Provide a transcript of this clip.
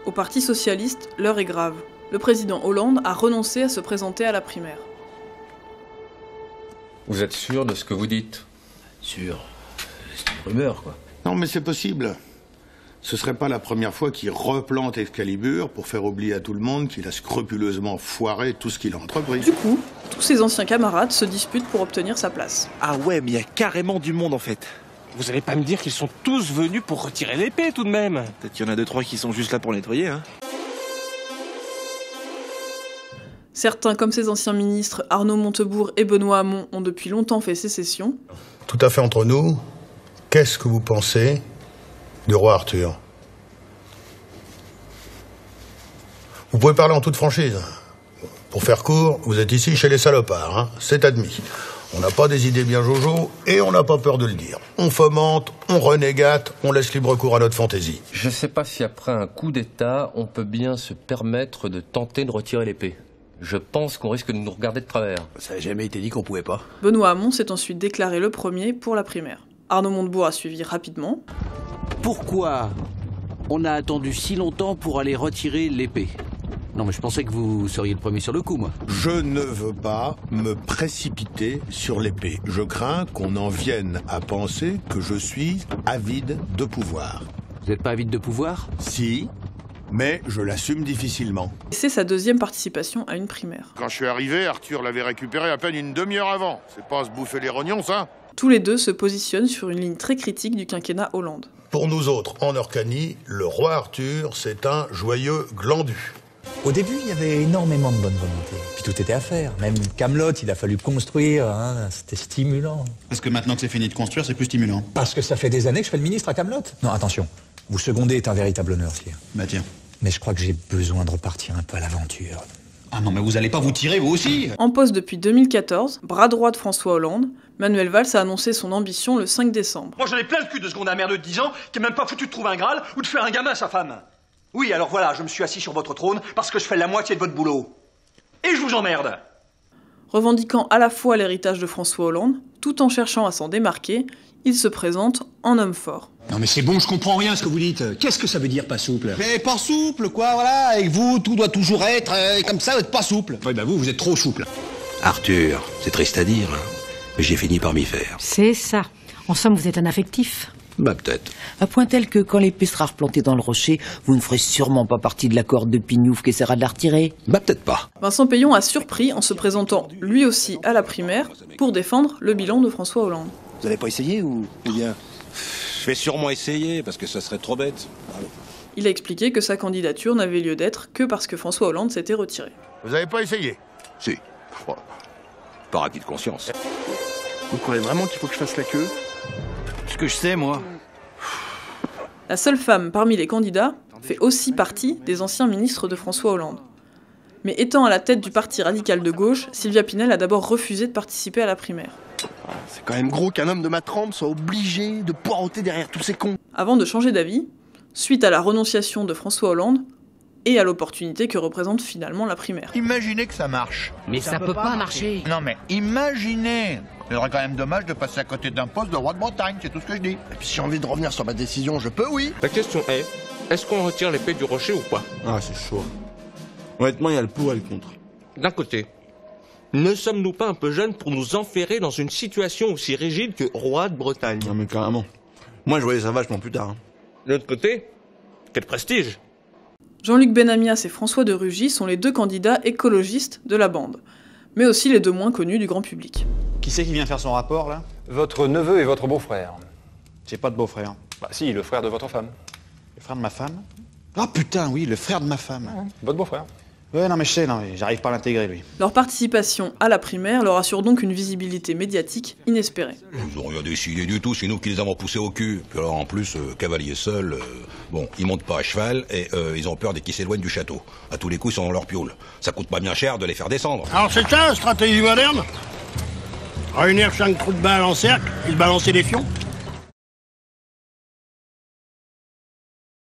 Au Parti socialiste, l'heure est grave. Le président Hollande a renoncé à se présenter à la primaire. Vous êtes sûr de ce que vous dites? Sûr. C'est une rumeur, quoi. Non, mais c'est possible. Ce serait pas la première fois qu'il replante Excalibur pour faire oublier à tout le monde qu'il a scrupuleusement foiré tout ce qu'il a entrepris. Du coup, tous ses anciens camarades se disputent pour obtenir sa place. Ah ouais, mais il y a carrément du monde en fait. Vous allez pas me dire qu'ils sont tous venus pour retirer l'épée tout de même? Peut-être qu'il y en a 2-3 qui sont juste là pour nettoyer, hein. Certains, comme ses anciens ministres Arnaud Montebourg et Benoît Hamon, ont depuis longtemps fait sécession. Tout à fait entre nous, qu'est-ce que vous pensez du roi Arthur? Vous pouvez parler en toute franchise. Pour faire court, vous êtes ici chez les salopards, hein, c'est admis. On n'a pas des idées bien jojo et on n'a pas peur de le dire. On fomente, on renégate, on laisse libre cours à notre fantaisie. Je sais pas si après un coup d'État, on peut bien se permettre de tenter de retirer l'épée. Je pense qu'on risque de nous regarder de travers. Ça n'a jamais été dit qu'on pouvait pas. Benoît Hamon s'est ensuite déclaré le premier pour la primaire. Arnaud Montebourg a suivi rapidement. Pourquoi on a attendu si longtemps pour aller retirer l'épée? Non, mais je pensais que vous seriez le premier sur le coup, moi. Je ne veux pas me précipiter sur l'épée. Je crains qu'on en vienne à penser que je suis avide de pouvoir. Vous n'êtes pas avide de pouvoir? Si, mais je l'assume difficilement. C'est sa deuxième participation à une primaire. Quand je suis arrivé, Arthur l'avait récupéré à peine une demi-heure avant. C'est pas se bouffer les rognons, ça? Tous les deux se positionnent sur une ligne très critique du quinquennat Hollande. Pour nous autres, en Orcanie, le roi Arthur, c'est un joyeux glandu. Au début, il y avait énormément de bonne volonté. Puis tout était à faire. Même Camelot, il a fallu construire. Hein. C'était stimulant. Parce que maintenant que c'est fini de construire, c'est plus stimulant. Parce que ça fait des années que je fais le ministre à Camelot. Non, attention. Vous seconder est un véritable honneur, Sire. Bah tiens. Mais je crois que j'ai besoin de repartir un peu à l'aventure. Ah non, mais vous allez pas vous tirer, vous aussi? En poste depuis 2014, bras droit de François Hollande, Manuel Valls a annoncé son ambition le 5 décembre. Moi j'en ai plein le cul de seconder un merdeux de 10 ans qui est même pas foutu de trouver un Graal ou de faire un gamin à sa femme. Oui, alors voilà, je me suis assis sur votre trône parce que je fais la moitié de votre boulot. Et je vous emmerde. Revendiquant à la fois l'héritage de François Hollande, tout en cherchant à s'en démarquer, il se présente en homme fort. Non mais c'est bon, je comprends rien ce que vous dites. Qu'est-ce que ça veut dire pas souple? Mais pas souple, quoi, voilà. Avec vous, tout doit toujours être comme ça, être pas souple. Oui, bah vous êtes trop souple. Arthur, c'est triste à dire, hein, mais j'ai fini par m'y faire. C'est ça. En somme, vous êtes un affectif. Bah peut-être. À point tel que quand l'épée sera replantée dans le rocher, vous ne ferez sûrement pas partie de la corde de Pignouf qui essaiera de la retirer. Bah peut-être pas. Vincent Peillon a surpris en se présentant lui aussi à la primaire pour défendre le bilan de François Hollande. Vous n'allez pas essayer ou bien? Je vais sûrement essayer, parce que ça serait trop bête. Il a expliqué que sa candidature n'avait lieu d'être que parce que François Hollande s'était retiré. Vous avez pas essayé? Si. Par acquis de conscience. Vous croyez vraiment qu'il faut que je fasse la queue? Ce que je sais, moi. La seule femme parmi les candidats fait aussi partie des anciens ministres de François Hollande. Mais étant à la tête du parti radical de gauche, Sylvia Pinel a d'abord refusé de participer à la primaire. C'est quand même gros qu'un homme de ma trempe soit obligé de poireauter derrière tous ces cons. Avant de changer d'avis, suite à la renonciation de François Hollande et à l'opportunité que représente finalement la primaire. Imaginez que ça marche. Mais ça peut pas marcher. Non mais imaginez. Il serait quand même dommage de passer à côté d'un poste de roi de Bretagne, c'est tout ce que je dis. Et puis si j'ai envie de revenir sur ma décision, je peux, oui. La question est, est-ce qu'on retire l'épée du rocher ou pas? Ah, c'est chaud. Honnêtement, il y a le pour et le contre. D'un côté, ne sommes-nous pas un peu jeunes pour nous enferrer dans une situation aussi rigide que roi de Bretagne? Non mais carrément. Moi, je voyais ça vachement plus tard. Hein. De l'autre côté, quel prestige! Jean-Luc Benamias et François de Rugy sont les deux candidats écologistes de la bande, mais aussi les deux moins connus du grand public. Qui c'est qui vient faire son rapport, là? Votre neveu et votre beau-frère. J'ai pas de beau-frère. Bah si, le frère de votre femme. Le frère de ma femme? Ah putain, oui, le frère de ma femme. Votre beau-frère. Ouais, non mais je sais, non, mais j'arrive pas à l'intégrer, lui. Leur participation à la primaire leur assure donc une visibilité médiatique inespérée. Ils ont rien décidé du tout, c'est nous qui les avons poussés au cul. Puis alors en plus, cavalier seul, bon, ils montent pas à cheval et ils ont peur dès qu'ils s'éloignent du château. À tous les coups, ils sont dans leur pioule. Ça coûte pas bien cher de les faire descendre. Alors c'est ça, la stratégie moderne? Réunir 5 trous de balles en cercle et se balancer des fions?